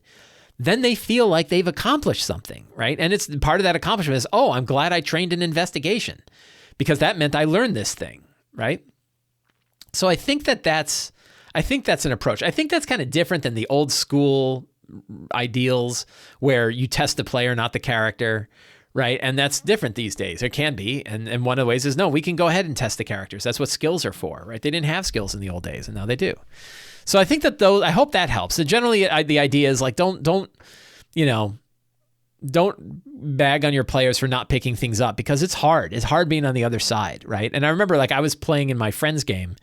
Then they feel like they've accomplished something, right? And it's part of that accomplishment is, oh, I'm glad I trained in investigation because that meant I learned this thing, right? So I think that's an approach. I think that's kind of different than the old school ideals where you test the player, not the character, right? And that's different these days. It can be. And one of the ways is, no, we can go ahead and test the characters. That's what skills are for, right? They didn't have skills in the old days, and now they do. So I think that I hope that helps. So generally, the idea is like, don't bag on your players for not picking things up because it's hard. It's hard being on the other side, right? And I remember like I was playing in my friend's game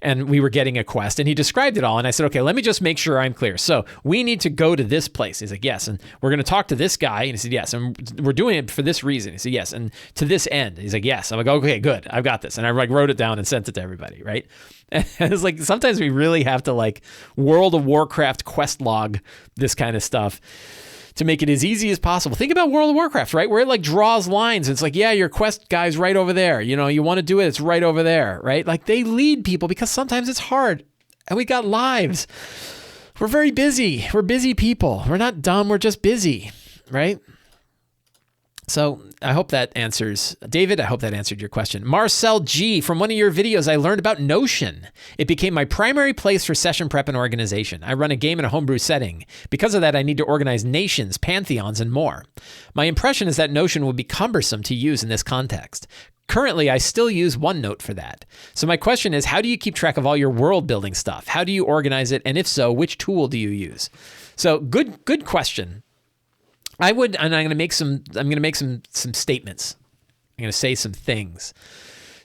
and we were getting a quest and he described it all. And I said, okay, let me just make sure I'm clear. So we need to go to this place. He's like, yes. And we're going to talk to this guy. And he said, yes. And we're doing it for this reason. He said, yes. And to this end. He's like, yes. I'm like, okay, good. I've got this. And I like wrote it down and sent it to everybody, right? And it's like, sometimes we really have to like World of Warcraft quest log this kind of stuff to make it as easy as possible. Think about World of Warcraft, right? Where it like draws lines. It's like, yeah, your quest guy's right over there. You want to do it, it's right over there, right? Like they lead people because sometimes it's hard and we got lives. We're very busy. We're busy people. We're not dumb. We're just busy, right? So I hope that answers, David, I hope that answered your question. Marcel G, from one of your videos, I learned about Notion. It became my primary place for session prep and organization. I run a game in a homebrew setting. Because of that, I need to organize nations, pantheons, and more. My impression is that Notion would be cumbersome to use in this context. Currently, I still use OneNote for that. So my question is, how do you keep track of all your world building stuff? How do you organize it? And if so, which tool do you use? So good question. I'm going to make some statements. I'm going to say some things.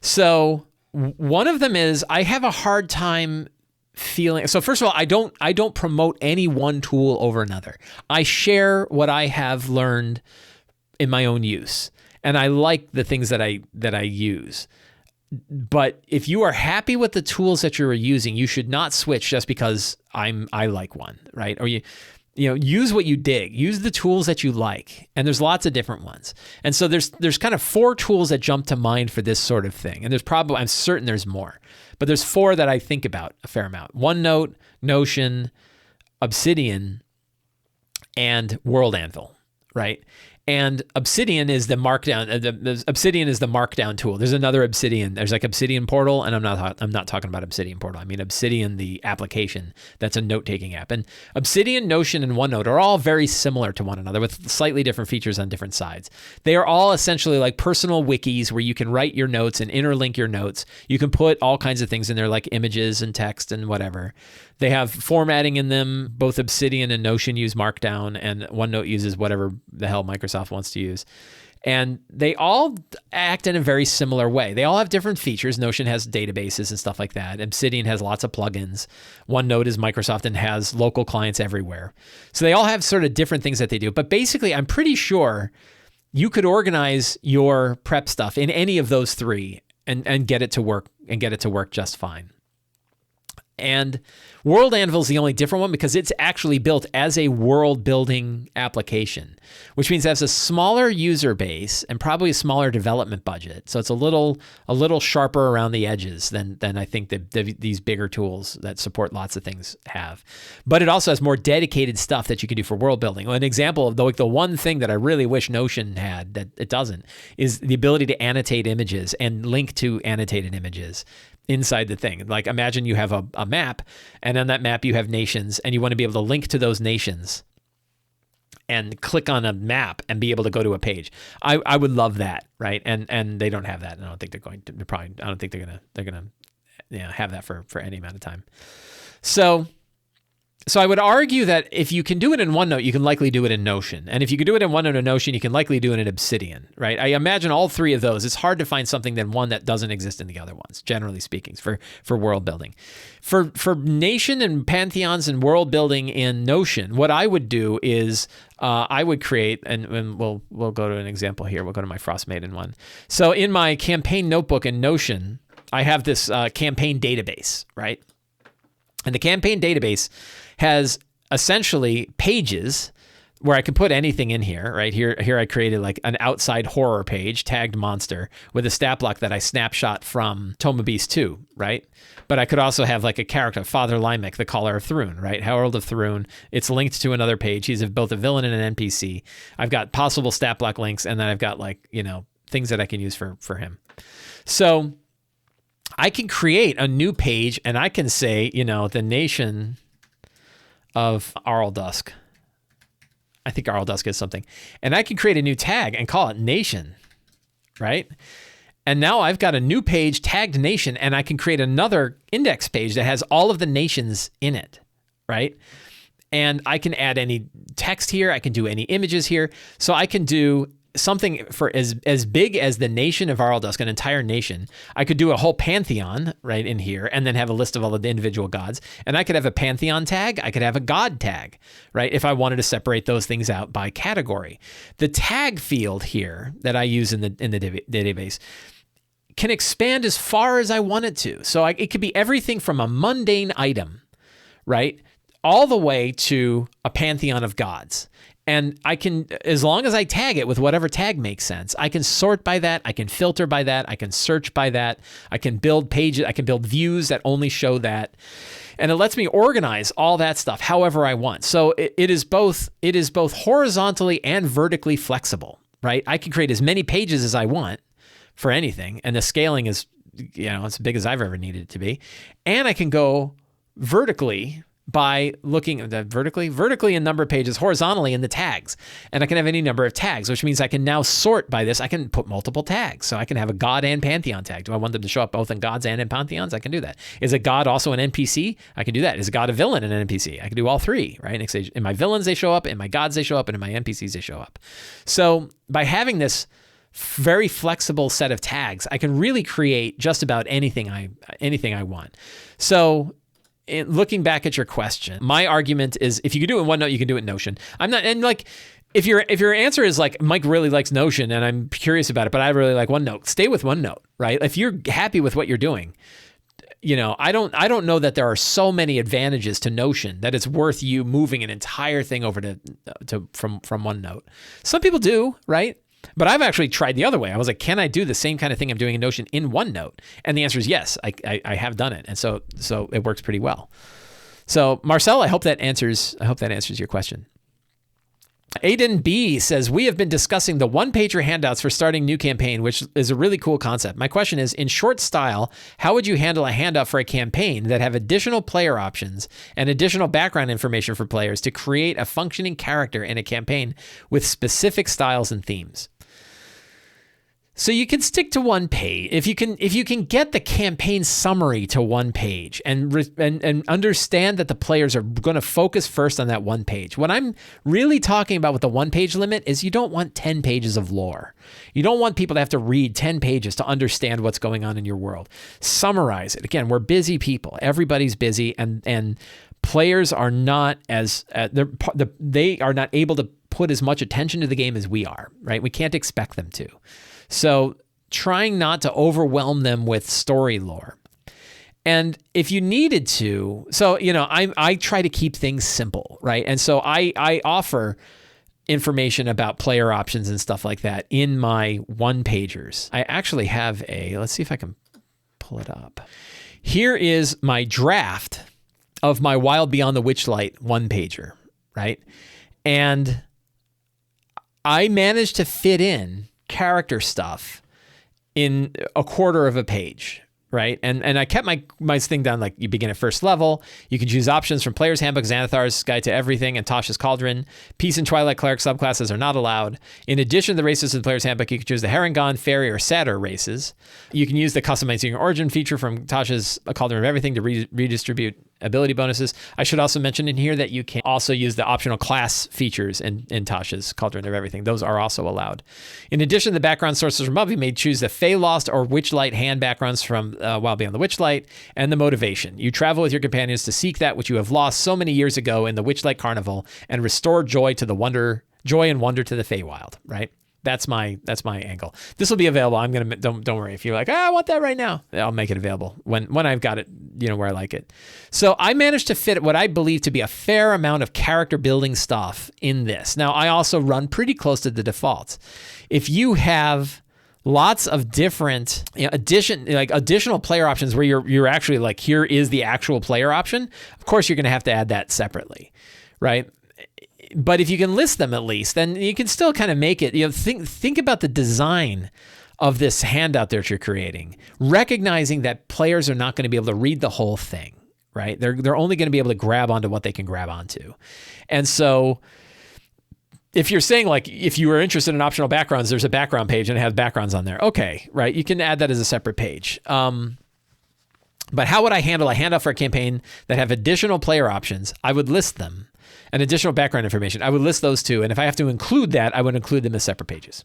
So one of them is I have a hard time feeling. So first of all, I don't promote any one tool over another. I share what I have learned in my own use, and I like the things that I use. But if you are happy with the tools that you're using, you should not switch just because I like one, right? Or use what you dig. Use the tools that you like. And there's lots of different ones. And so there's kind of 4 tools that jump to mind for this sort of thing. And I'm certain there's more. But there's 4 that I think about a fair amount. OneNote, Notion, Obsidian, and World Anvil, right? And Obsidian is the markdown. Obsidian is the markdown tool. There's another Obsidian. There's like Obsidian Portal, and I'm not talking about Obsidian Portal. I mean Obsidian, the application that's a note-taking app. And Obsidian, Notion, and OneNote are all very similar to one another with slightly different features on different sides. They are all essentially like personal wikis where you can write your notes and interlink your notes. You can put all kinds of things in there like images and text and whatever. They have formatting in them. Both Obsidian and Notion use Markdown, and OneNote uses whatever the hell Microsoft wants to use. And they all act in a very similar way. They all have different features. Notion has databases and stuff like that. Obsidian has lots of plugins. OneNote is Microsoft and has local clients everywhere. So they all have sort of different things that they do. But basically, I'm pretty sure you could organize your prep stuff in any of those 3 and get it to work just fine. And World Anvil is the only different one because it's actually built as a world building application, which means it has a smaller user base and probably a smaller development budget. So it's a little sharper around the edges than I think these bigger tools that support lots of things have. But it also has more dedicated stuff that you can do for world building. An example of the one thing that I really wish Notion had that it doesn't is the ability to annotate images and link to annotated images inside the thing. Like imagine you have a map, and on that map you have nations, and you want to be able to link to those nations and click on a map and be able to go to a page. I would love that, right? And they don't have that. And I don't think they're going to. I don't think they're gonna have that for any amount of time. So I would argue that if you can do it in OneNote, you can likely do it in Notion. And if you can do it in OneNote or Notion, you can likely do it in Obsidian, right? I imagine all 3 of those. It's hard to find something than one that doesn't exist in the other ones, generally speaking, for world building. For nation and pantheons and world building in Notion, what I would do is I would create, and we'll go to an example here. We'll go to my Frost Maiden one. So in my campaign notebook in Notion, I have this campaign database, right? And the campaign database has essentially pages where I can put anything in here, right? Here I created like an outside horror page, tagged monster, with a stat block that I snapshot from Tome of Beast 2, right? But I could also have like a character, Father Limek, the Caller of Thrun, right? Herald of Thrun. It's linked to another page. He's both a villain and an NPC. I've got possible stat block links, and then I've got like, things that I can use for him. So I can create a new page, and I can say, the nation of Arldusk. I think Arldusk is something. And I can create a new tag and call it nation, right? And now I've got a new page tagged nation, and I can create another index page that has all of the nations in it, right? And I can add any text here. I can do any images here. So I can do something for as big as the nation of Arldusk, an entire nation. I could do a whole pantheon right in here, and then have a list of all of the individual gods. And I could have a pantheon tag. I could have a god tag, right? If I wanted to separate those things out by category. The tag field here that I use in the database can expand as far as I want it to. So it could be everything from a mundane item, right, all the way to a pantheon of gods. And I can, as long as I tag it with whatever tag makes sense, I can sort by that, I can filter by that, I can search by that, I can build pages, I can build views that only show that. And it lets me organize all that stuff however I want. So it is both horizontally and vertically flexible, right? I can create as many pages as I want for anything, and the scaling is, as big as I've ever needed it to be. And I can go vertically by looking at vertically in number of pages, horizontally in the tags. And I can have any number of tags, which means I can now sort by this. I can put multiple tags. So I can have a God and Pantheon tag. Do I want them to show up both in gods and in pantheons? I can do that. Is a God also an NPC? I can do that. Is a God a villain and an NPC? I can do all three, right? In my villains, they show up. In my gods, they show up. And in my NPCs, they show up. So by having this very flexible set of tags, I can really create just about anything I want. So looking back at your question, my argument is if you can do it in OneNote, you can do it in Notion. If your answer is like, Mike really likes Notion and I'm curious about it, but I really like OneNote, stay with OneNote, right? If you're happy with what you're doing, I don't know that there are so many advantages to Notion that it's worth you moving an entire thing over from OneNote. Some people do, right? But I've actually tried the other way. I was like, can I do the same kind of thing I'm doing in Notion in OneNote? And the answer is yes, I have done it. And so it works pretty well. So Marcel, I hope that answers your question. Aiden B says, we have been discussing the one-pager handouts for starting new campaign, which is a really cool concept. My question is, in short style, how would you handle a handout for a campaign that have additional player options and additional background information for players to create a functioning character in a campaign with specific styles and themes? So you can stick to one page. If you can get the campaign summary to one page and understand that the players are going to focus first on that one page. What I'm really talking about with the one page limit is you don't want 10 pages of lore. You don't want people to have to read 10 pages to understand what's going on in your world. Summarize it. Again, we're busy people. Everybody's busy, and players are not they are not able to put as much attention to the game as we are, right? We can't expect them to. So trying not to overwhelm them with story lore. And if you needed to, I try to keep things simple, right? And so I offer information about player options and stuff like that in my one-pagers. I actually have let's see if I can pull it up. Here is my draft of my Wild Beyond the Witchlight one-pager, right? And I managed to fit in character stuff in a quarter of a page, right? And I kept my thing down like you begin at first level. You can choose options from Player's Handbook, Xanathar's Guide to Everything, and Tasha's Cauldron. Peace and Twilight Cleric subclasses are not allowed. In addition to the races in the Player's Handbook, you can choose the Harengon, Fairy, or Satyr races. You can use the Customizing Your Origin feature from Tasha's Cauldron of Everything to redistribute ability bonuses. I should also mention in here that you can also use the optional class features in Tasha's Cauldron of Everything. Those are also allowed. In addition to the background sources from above, you may choose the Fey Lost or Witchlight hand backgrounds from Wild Beyond the Witchlight, and the motivation. You travel with your companions to seek that which you have lost so many years ago in the Witchlight Carnival and restore joy and wonder to the Feywild, right? That's my angle. This will be available. Don't worry if you're like, I want that right now. I'll make it available when I've got it, where I like it. So I managed to fit what I believe to be a fair amount of character building stuff in this. Now I also run pretty close to the defaults. If you have lots of different additional player options where you're actually like, here is the actual player option, of course you're going to have to add that separately, right? But if you can list them at least, then you can still kind of make it, think about the design of this handout that you're creating, recognizing that players are not going to be able to read the whole thing, right? They're only going to be able to grab onto what they can grab onto. And so if you're saying like, if you were interested in optional backgrounds, there's a background page and it has backgrounds on there. Okay, right. You can add that as a separate page. But how would I handle a handout for a campaign that have additional player options? I would list them. And additional background information, I would list those too. And if I have to include that, I would include them as separate pages.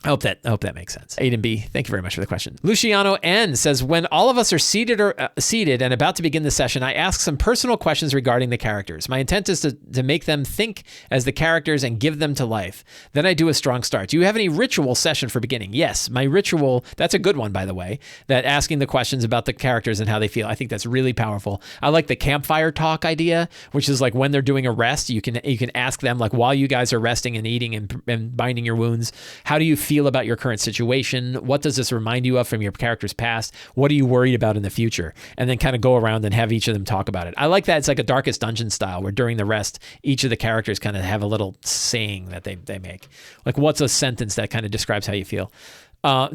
I hope that makes sense. Aiden B, thank you very much for the question. Luciano N says, when all of us are seated and about to begin the session, I ask some personal questions regarding the characters. My intent is to make them think as the characters and give them to life. Then I do a strong start. Do you have any ritual session for beginning? Yes, my ritual, that's a good one, by the way, that asking the questions about the characters and how they feel. I think that's really powerful. I like the campfire talk idea, which is like when they're doing a rest, you can ask them like while you guys are resting and eating and binding your wounds, how do you feel about your current situation? What does this remind you of from your character's past? What are you worried about in the future? And then kind of go around and have each of them talk about it. I like that. It's like a Darkest Dungeon style where during the rest, each of the characters kind of have a little saying that they make. Like what's a sentence that kind of describes how you feel?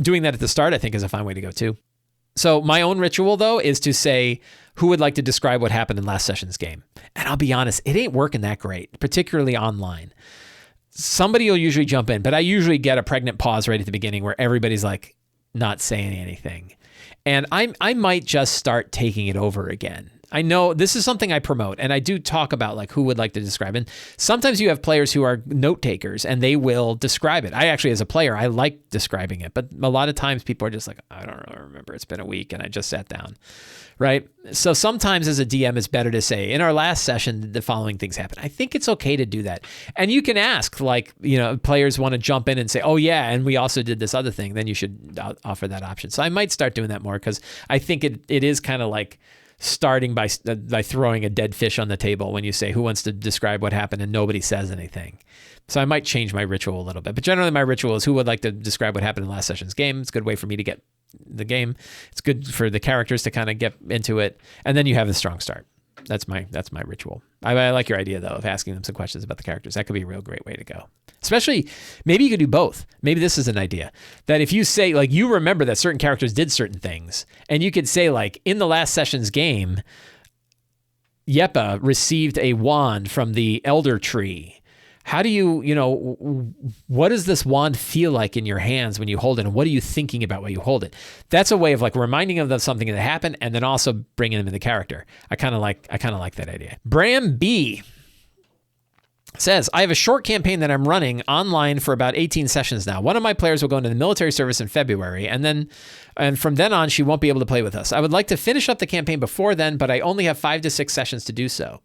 Doing that at the start, I think, is a fine way to go too. So my own ritual, though, is to say, who would like to describe what happened in last session's game? And I'll be honest, it ain't working that great, particularly online. Somebody will usually jump in, but I usually get a pregnant pause right at the beginning where everybody's like not saying anything. And I might just start taking it over again. I know this is something I promote, and I do talk about like who would like to describe it. Sometimes you have players who are note takers and they will describe it. I actually, as a player, I like describing it, but a lot of times people are just like, I don't really remember. It's been a week and I just sat down, right? So sometimes as a DM, it's better to say, in our last session, the following things happened. I think it's okay to do that. And you can ask, like, players want to jump in and say, oh yeah, and we also did this other thing. Then you should offer that option. So I might start doing that more because I think it is kind of like starting by throwing a dead fish on the table when you say, who wants to describe what happened, and nobody says anything. So I might change my ritual a little bit. But generally my ritual is, who would like to describe what happened in last session's game? It's a good way for me to get the game. It's good for the characters to kind of get into it. And then you have the strong start. That's my ritual. I like your idea, though, of asking them some questions about the characters. That could be a real great way to go. Especially, maybe you could do both. Maybe this is an idea. That if you say, like, you remember that certain characters did certain things, and you could say, like, in the last session's game, Yepa received a wand from the Elder Tree. How do what does this wand feel like in your hands when you hold it? And what are you thinking about when you hold it? That's a way of like reminding them of something that happened and then also bringing them in the character. I kind of like that idea. Bram B says, I have a short campaign that I'm running online for about 18 sessions now. One of my players will go into the military service in February, and from then on, she won't be able to play with us. I would like to finish up the campaign before then, but I only have 5 to 6 sessions to do so.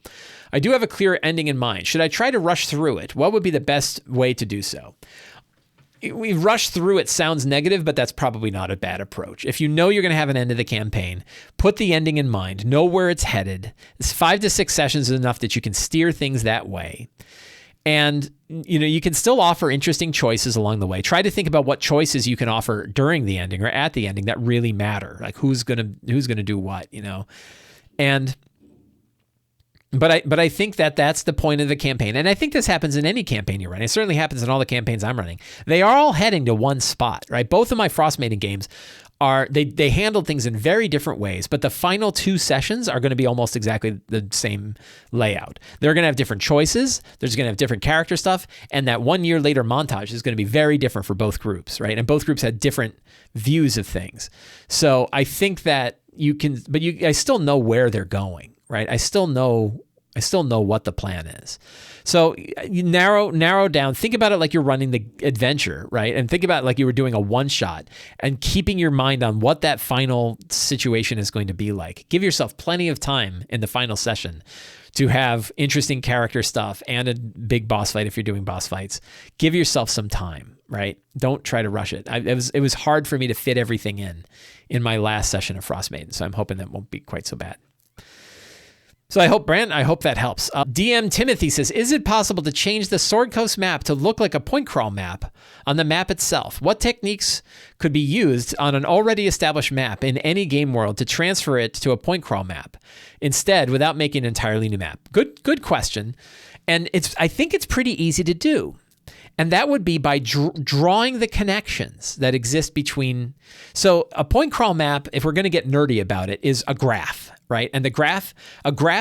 I do have a clear ending in mind. Should I try to rush through it? What would be the best way to do so? We rush through it sounds negative, but that's probably not a bad approach. If you know you're going to have an end of the campaign, put the ending in mind, know where it's headed. 5 to 6 sessions is enough that you can steer things that way. And, you can still offer interesting choices along the way. Try to think about what choices you can offer during the ending or at the ending that really matter. Like who's going to do what, and But I think that's the point of the campaign. And I think this happens in any campaign you run. It certainly happens in all the campaigns I'm running. They are all heading to one spot, right? Both of my Frostmaiden games they handled things in very different ways, but the final 2 sessions are going to be almost exactly the same layout. They're going to have different choices. There's going to have different character stuff. And that 1 year later montage is going to be very different for both groups, right? And both groups had different views of things. So I think that I still know where they're going, right? I still know what the plan is. So you narrow down, think about it like you're running the adventure, right? And think about it like you were doing a one-shot and keeping your mind on what that final situation is going to be like. Give yourself plenty of time in the final session to have interesting character stuff and a big boss fight if you're doing boss fights. Give yourself some time, right? Don't try to rush it. It was hard for me to fit everything in my last session of Frostmaiden, so I'm hoping that won't be quite so bad. So I hope that helps. DM Timothy says, is it possible to change the Sword Coast map to look like a point crawl map on the map itself? What techniques could be used on an already established map in any game world to transfer it to a point crawl map instead without making an entirely new map? Good question. And I think it's pretty easy to do. And that would be by drawing the connections that exist between. So a point crawl map, if we're going to get nerdy about it, is a graph, right? And a graph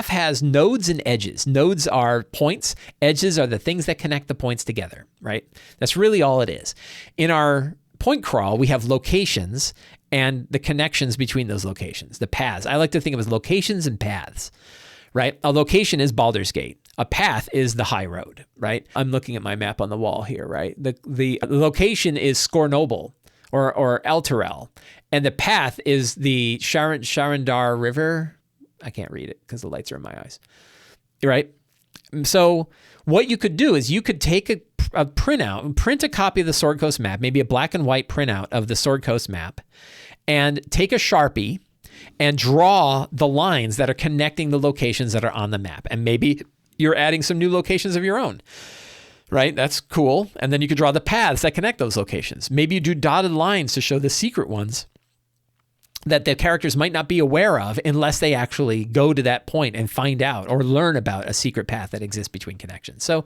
has nodes and edges. Nodes are points. Edges are the things that connect the points together, right? That's really all it is. In our point crawl, we have locations and the connections between those locations, the paths. I like to think of as locations and paths, right? A location is Baldur's Gate. A path is the high road, right? I'm looking at my map on the wall here, right? The location is Scornoble or Elturel, and the path is the Sharandar River. I can't read it because the lights are in my eyes, right? So what you could do is you could take a printout, print a copy of the Sword Coast map, maybe a black and white printout of the Sword Coast map, and take a Sharpie and draw the lines that are connecting the locations that are on the map. And maybe you're adding some new locations of your own, right? That's cool. And then you could draw the paths that connect those locations. Maybe you do dotted lines to show the secret ones that the characters might not be aware of unless they actually go to that point and find out or learn about a secret path that exists between connections. So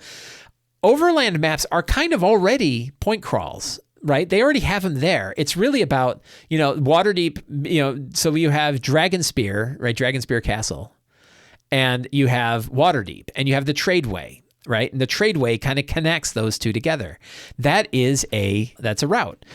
overland maps are kind of already point crawls. right? They already have them there. It's really about, Waterdeep, so you have Dragonspear, right? Dragonspear Castle, and you have Waterdeep, and you have the Tradeway, right? And the Tradeway kind of connects those two together. That's a route.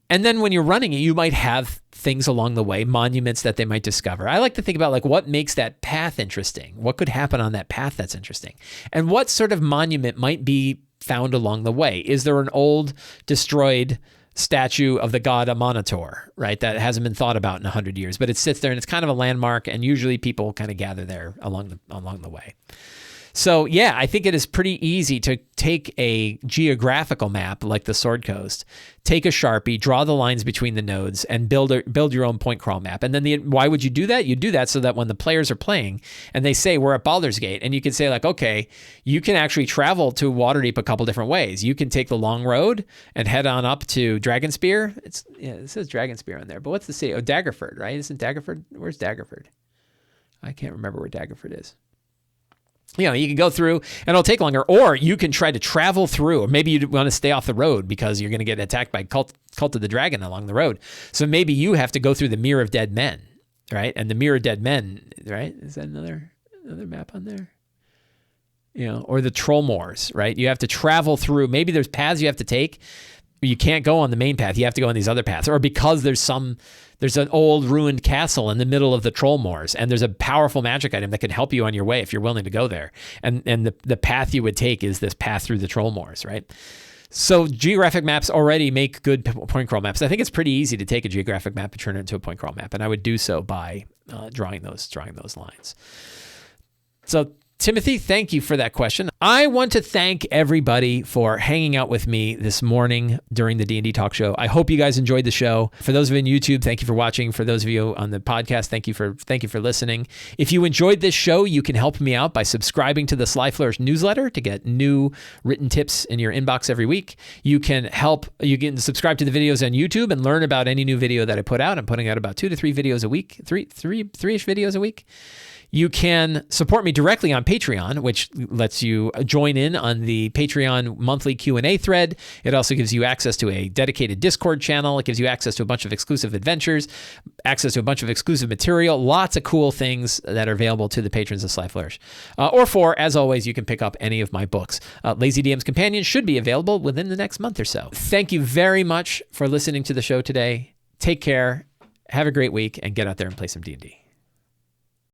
And then when you're running it, you might have things along the way, monuments that they might discover. I like to think about like what makes that path interesting. What could happen on that path that's interesting? And what sort of monument might be found along the way? Is there an old destroyed statue of the god Amonitor, right? That hasn't been thought about in 100 years, but it sits there and it's kind of a landmark, and usually people kind of gather there along the way. So yeah, I think it is pretty easy to take a geographical map like the Sword Coast, take a Sharpie, draw the lines between the nodes, and build your own point crawl map. And then why would you do that? You do that so that when the players are playing and they say we're at Baldur's Gate, and you can say like, okay, you can actually travel to Waterdeep a couple different ways. You can take the long road and head on up to Dragonspear. It says Dragonspear on there, but what's the city? Oh, Daggerford, right? Isn't Daggerford? Where's Daggerford? I can't remember where Daggerford is. You can go through and it'll take longer, or you can try to travel through, or maybe you want to stay off the road because you're going to get attacked by Cult of the Dragon along the road. So maybe you have to go through the Mirror of Dead Men, right? And the Mirror of Dead Men, right? Is that another map on there? Or the Troll Moors, right? You have to travel through, maybe there's paths you have to take. You can't go on the main path. You have to go on these other paths, or because there's an old ruined castle in the middle of the Troll Moors, and there's a powerful magic item that can help you on your way if you're willing to go there. And the path you would take is this path through the Troll Moors, right? So geographic maps already make good point crawl maps. I think it's pretty easy to take a geographic map and turn it into a point crawl map, and I would do so by drawing those lines. So Timothy, thank you for that question. I want to thank everybody for hanging out with me this morning during the D&D Talk Show. I hope you guys enjoyed the show. For those of you on YouTube, thank you for watching. For those of you on the podcast, thank you for listening. If you enjoyed this show, you can help me out by subscribing to the Sly Flourish newsletter to get new written tips in your inbox every week. You can subscribe to the videos on YouTube and learn about any new video that I put out. I'm putting out about 2 to 3 videos a week, three-ish videos a week. You can support me directly on Patreon, which lets you join in on the Patreon monthly Q&A thread. It also gives you access to a dedicated Discord channel. It gives you access to a bunch of exclusive adventures, access to a bunch of exclusive material, lots of cool things that are available to the patrons of Sly Flourish. As always, you can pick up any of my books. Lazy DM's Companion should be available within the next month or so. Thank you very much for listening to the show today. Take care, have a great week, and get out there and play some D&D.